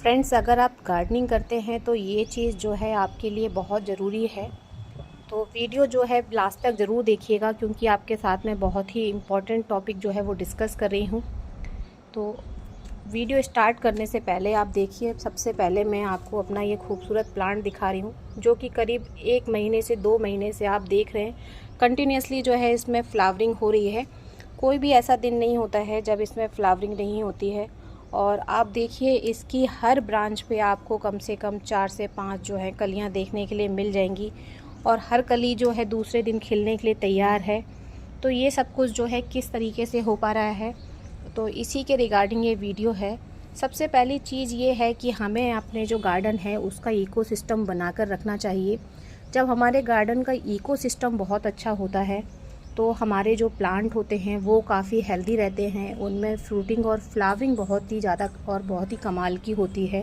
Friends, अगर आप gardening करते हैं तो ये चीज़ जो है आपके लिए बहुत ज़रूरी है। तो वीडियो जो है लास्ट तक ज़रूर देखिएगा, क्योंकि आपके साथ में बहुत ही इम्पोर्टेंट टॉपिक जो है वो डिस्कस कर रही हूँ। तो वीडियो स्टार्ट करने से पहले आप देखिए, सबसे पहले मैं आपको अपना ये खूबसूरत प्लांट दिखा रही हूँ, जो कि करीब 1 महीने से 2 महीने से आप देख रहे हैं कंटिन्यूसली जो है इसमें फ्लावरिंग हो रही है। कोई भी ऐसा दिन नहीं होता है जब इसमें फ्लावरिंग नहीं होती है। और आप देखिए, इसकी हर ब्रांच पे आपको कम से कम 4 से 5 जो है कलियां देखने के लिए मिल जाएंगी, और हर कली जो है दूसरे दिन खिलने के लिए तैयार है। तो ये सब कुछ जो है किस तरीके से हो पा रहा है, तो इसी के रिगार्डिंग ये वीडियो है। सबसे पहली चीज़ ये है कि हमें अपने जो गार्डन है उसका इकोसिस्टम बनाकर रखना चाहिए। जब हमारे गार्डन का इकोसिस्टम बहुत अच्छा होता है तो हमारे जो प्लांट होते हैं वो काफ़ी हेल्दी रहते हैं, उनमें फ्रूटिंग और फ्लावरिंग बहुत ही ज़्यादा और बहुत ही कमाल की होती है।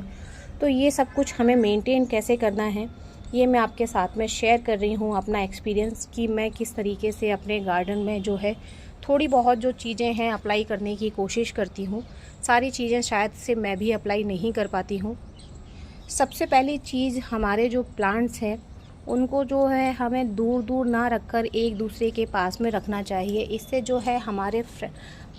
तो ये सब कुछ हमें मेंटेन कैसे करना है, ये मैं आपके साथ में शेयर कर रही हूँ अपना एक्सपीरियंस, कि मैं किस तरीके से अपने गार्डन में जो है थोड़ी बहुत जो चीज़ें हैं अप्लाई करने की कोशिश करती हूँ। सारी चीज़ें शायद से मैं भी अप्लाई नहीं कर पाती हूँ। सबसे पहली चीज़, हमारे जो प्लांट्स हैं उनको जो है हमें दूर दूर ना रखकर एक दूसरे के पास में रखना चाहिए। इससे जो है हमारे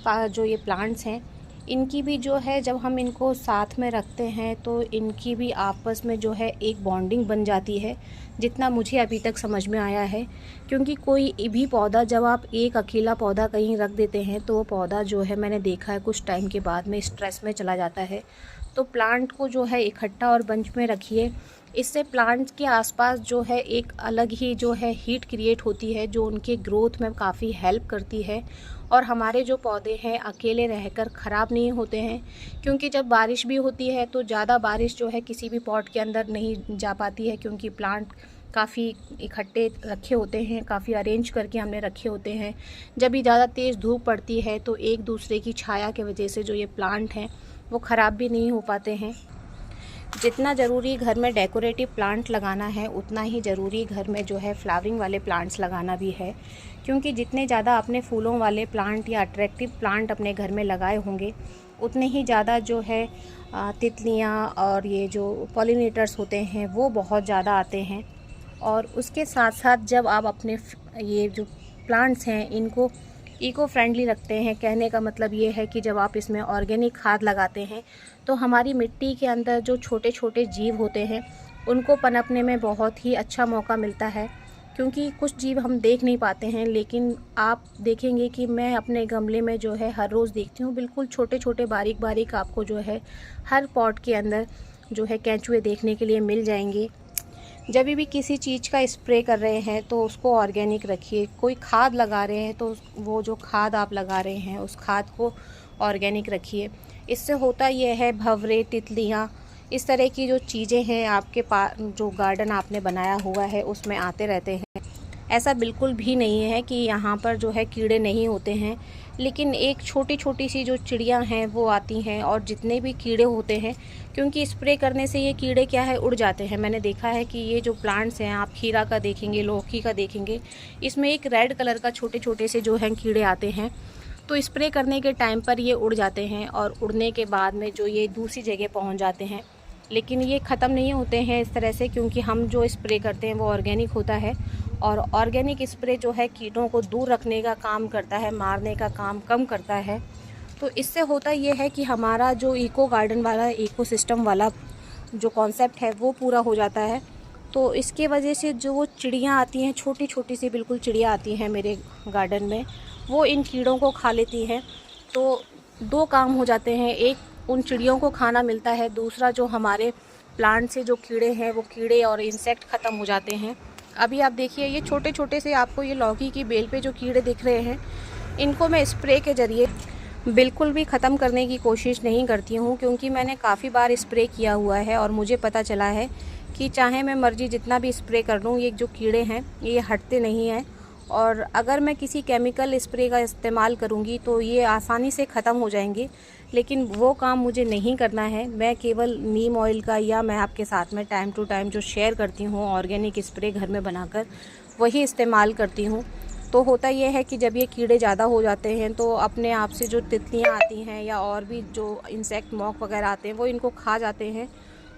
जो ये प्लांट्स हैं इनकी भी जो है, जब हम इनको साथ में रखते हैं तो इनकी भी आपस में जो है एक बॉन्डिंग बन जाती है, जितना मुझे अभी तक समझ में आया है। क्योंकि कोई भी पौधा, जब आप एक अकेला पौधा कहीं रख देते हैं तो वो पौधा जो है, मैंने देखा है कुछ टाइम के बाद में स्ट्रेस में चला जाता है। तो प्लांट को जो है इकट्ठा और बंच में रखिए। इससे प्लांट के आसपास जो है एक अलग ही जो है हीट क्रिएट होती है, जो उनके ग्रोथ में काफ़ी हेल्प करती है। और हमारे जो पौधे हैं अकेले रहकर ख़राब नहीं होते हैं, क्योंकि जब बारिश भी होती है तो ज़्यादा बारिश जो है किसी भी पॉट के अंदर नहीं जा पाती है, क्योंकि प्लांट काफ़ी इकट्ठे रखे होते हैं, काफ़ी अरेंज करके हमने रखे होते हैं। जब भी ज़्यादा तेज़ धूप पड़ती है तो एक दूसरे की छाया की वजह से जो ये प्लांट हैं वो ख़राब भी नहीं हो पाते हैं। जितना ज़रूरी घर में डेकोरेटिव प्लांट लगाना है, उतना ही ज़रूरी घर में जो है फ्लावरिंग वाले प्लांट्स लगाना भी है। क्योंकि जितने ज़्यादा आपने फूलों वाले प्लांट या अट्रैक्टिव प्लांट अपने घर में लगाए होंगे, उतने ही ज़्यादा जो है तितलियाँ और ये जो पॉलिनेटर्स होते हैं वो बहुत ज़्यादा आते हैं। और उसके साथ साथ जब आप अपने ये जो प्लांट्स हैं इनको इको फ्रेंडली रखते हैं, कहने का मतलब ये है कि जब आप इसमें ऑर्गेनिक खाद लगाते हैं तो हमारी मिट्टी के अंदर जो छोटे छोटे जीव होते हैं उनको पनपने में बहुत ही अच्छा मौका मिलता है। क्योंकि कुछ जीव हम देख नहीं पाते हैं, लेकिन आप देखेंगे कि मैं अपने गमले में जो है हर रोज़ देखती हूँ, बिल्कुल छोटे छोटे बारीक बारीक आपको जो है हर पॉट के अंदर जो है केंचुए देखने के लिए मिल जाएंगे। जब भी किसी चीज़ का स्प्रे कर रहे हैं तो उसको ऑर्गेनिक रखिए। कोई खाद लगा रहे हैं तो वो जो खाद आप लगा रहे हैं उस खाद को ऑर्गेनिक रखिए। इससे होता यह है, भंवरे, तितलियाँ, इस तरह की जो चीज़ें हैं आपके पास, जो गार्डन आपने बनाया हुआ है उसमें आते रहते हैं। ऐसा बिल्कुल भी नहीं है कि यहाँ पर जो है कीड़े नहीं होते हैं, लेकिन एक छोटी छोटी सी जो चिड़ियाँ हैं वो आती हैं, और जितने भी कीड़े होते हैं, क्योंकि स्प्रे करने से ये कीड़े क्या है उड़ जाते हैं। मैंने देखा है कि ये जो प्लांट्स हैं, आप खीरा का देखेंगे, लौकी का देखेंगे, इसमें एक रेड कलर का छोटे छोटे से जो हैं कीड़े आते हैं। तो स्प्रे करने के टाइम पर ये उड़ जाते हैं, और उड़ने के बाद में जो ये दूसरी जगह पहुँच जाते हैं, लेकिन ये ख़त्म नहीं होते हैं इस तरह से, क्योंकि हम जो स्प्रे करते हैं वो ऑर्गेनिक होता है। और ऑर्गेनिक स्प्रे जो है कीटों को दूर रखने का काम करता है, मारने का काम कम करता है। तो इससे होता ये है कि हमारा जो इको गार्डन वाला, इको सिस्टम वाला जो कॉन्सेप्ट है वो पूरा हो जाता है। तो इसके वजह से जो वो चिड़ियाँ आती हैं, छोटी छोटी सी बिल्कुल चिड़िया आती हैं मेरे गार्डन में, वो इन कीड़ों को खा लेती हैं। तो 2 काम हो जाते हैं, एक उन चिड़ियों को खाना मिलता है, दूसरा जो हमारे प्लांट से जो कीड़े हैं वो कीड़े और इंसेक्ट ख़त्म हो जाते हैं। अभी आप देखिए, ये छोटे छोटे से आपको ये लौकी की बेल पे जो कीड़े दिख रहे हैं, इनको मैं स्प्रे के ज़रिए बिल्कुल भी ख़त्म करने की कोशिश नहीं करती हूँ, क्योंकि मैंने काफ़ी बार स्प्रे किया हुआ है और मुझे पता चला है कि चाहे मैं मर्जी जितना भी स्प्रे कर लूँ, ये जो कीड़े हैं ये हटते नहीं हैं। और अगर मैं किसी केमिकल स्प्रे का इस्तेमाल करूँगी तो ये आसानी से ख़त्म हो जाएंगे, लेकिन वो काम मुझे नहीं करना है। मैं केवल नीम ऑयल का, या मैं आपके साथ में टाइम टू टाइम जो शेयर करती हूँ ऑर्गेनिक स्प्रे घर में बनाकर, वही इस्तेमाल करती हूँ। तो होता ये है कि जब ये कीड़े ज़्यादा हो जाते हैं तो अपने आप से जो तितलियाँ आती हैं या और भी जो इंसेक्ट मॉक वगैरह आते हैं वो इनको खा जाते हैं।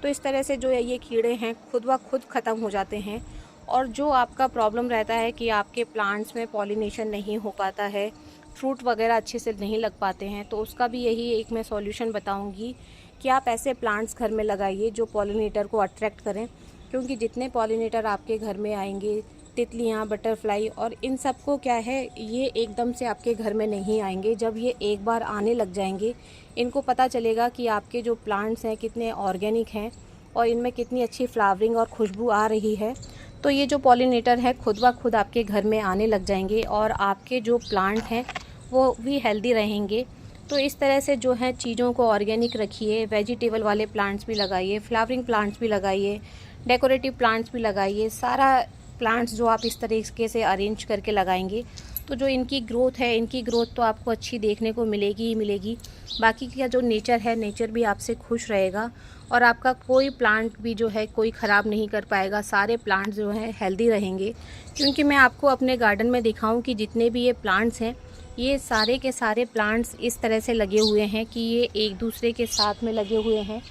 तो इस तरह से जो है ये कीड़े हैं खुद ब खुद ख़त्म हो जाते हैं। और जो आपका प्रॉब्लम रहता है कि आपके प्लांट्स में पॉलिनेशन नहीं हो पाता है, फ्रूट वगैरह अच्छे से नहीं लग पाते हैं, तो उसका भी यही एक मैं सॉल्यूशन बताऊंगी कि आप ऐसे प्लांट्स घर में लगाइए जो पॉलिनेटर को अट्रैक्ट करें। क्योंकि जितने पॉलिनेटर आपके घर में आएंगे, तितलियाँ, बटरफ्लाई और इन सब को क्या है, ये एकदम से आपके घर में नहीं आएंगे। जब ये एक बार आने लग जाएंगे, इनको पता चलेगा कि आपके जो प्लांट्स हैं कितने ऑर्गेनिक हैं और इनमें कितनी अच्छी फ्लावरिंग और खुशबू आ रही है। तो ये जो पॉलिनेटर है खुद ब खुद आपके घर में आने लग जाएंगे और आपके जो प्लांट हैं वो भी हेल्दी रहेंगे। तो इस तरह से जो है चीज़ों को ऑर्गेनिक रखिए, वेजिटेबल वाले प्लांट्स भी लगाइए, फ्लावरिंग प्लांट्स भी लगाइए, डेकोरेटिव प्लांट्स भी लगाइए। सारा प्लांट्स जो आप इस तरीके से अरेंज करके लगाएंगे तो जो इनकी ग्रोथ है, इनकी ग्रोथ तो आपको अच्छी देखने को मिलेगी ही मिलेगी। बाकी का जो नेचर है, नेचर भी आपसे खुश रहेगा और आपका कोई प्लांट भी जो है कोई ख़राब नहीं कर पाएगा। सारे प्लांट्स जो हैं हेल्दी रहेंगे। क्योंकि मैं आपको अपने गार्डन में दिखाऊं कि जितने भी ये प्लांट्स हैं, ये सारे के सारे प्लांट्स इस तरह से लगे हुए हैं कि ये एक दूसरे के साथ में लगे हुए हैं।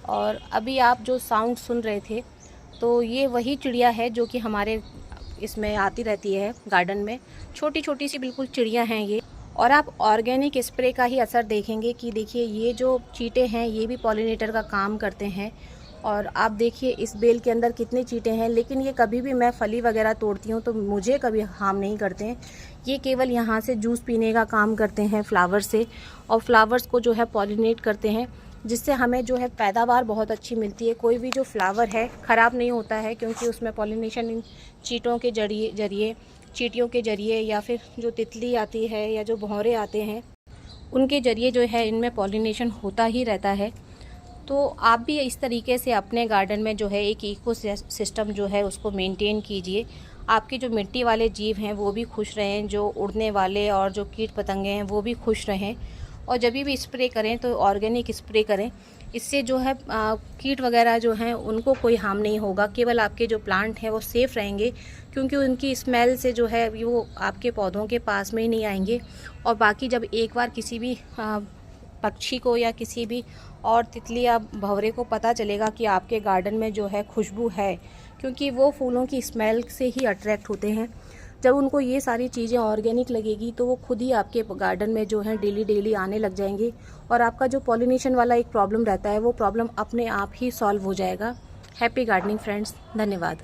और अभी आप जो साउंड सुन रहे थे तो ये वही चिड़िया है जो कि हमारे इसमें आती रहती है गार्डन में। छोटी छोटी सी बिल्कुल चिड़िया हैं ये। और आप ऑर्गेनिक स्प्रे का ही असर देखेंगे कि देखिए ये जो चींटे हैं ये भी पॉलिनेटर का काम करते हैं। और आप देखिए इस बेल के अंदर कितने चींटे हैं, लेकिन ये कभी भी, मैं फली वगैरह तोड़ती हूँ तो मुझे कभी हार्म नहीं करते हैं। ये केवल यहाँ से जूस पीने का काम करते हैं फ्लावर से, और फ्लावर्स को जो है पॉलिनेट करते हैं, जिससे हमें जो है पैदावार बहुत अच्छी मिलती है। कोई भी जो फ्लावर है ख़राब नहीं होता है क्योंकि उसमें पॉलिनेशन इन चींटों के जरिए चींटियों के ज़रिए या फिर जो तितली आती है या जो भौरे आते हैं उनके ज़रिए जो है इनमें पॉलिनेशन होता ही रहता है। तो आप भी इस तरीके से अपने गार्डन में जो है एक इको सिस्टम जो है उसको मेंटेन कीजिए। आपके जो मिट्टी वाले जीव हैं वो भी खुश रहें, जो उड़ने वाले और जो कीट पतंगे हैं वो भी खुश रहें। और जब भी स्प्रे करें तो ऑर्गेनिक स्प्रे करें। इससे जो है कीट वगैरह जो हैं उनको कोई हार्म नहीं होगा, केवल आपके जो प्लांट हैं वो सेफ़ रहेंगे। क्योंकि उनकी स्मेल से जो है वो आपके पौधों के पास में ही नहीं आएंगे। और बाकी जब एक बार किसी भी पक्षी को या किसी भी और तितली या भंवरे को पता चलेगा कि आपके गार्डन में जो है खुशबू है, क्योंकि वो फूलों की स्मेल से ही अट्रैक्ट होते हैं। जब उनको ये सारी चीज़ें ऑर्गेनिक लगेगी तो वो खुद ही आपके गार्डन में जो है डेली आने लग जाएंगे और आपका जो पॉलिनेशन वाला एक प्रॉब्लम रहता है वो प्रॉब्लम अपने आप ही सॉल्व हो जाएगा। हैप्पी गार्डनिंग फ्रेंड्स, धन्यवाद।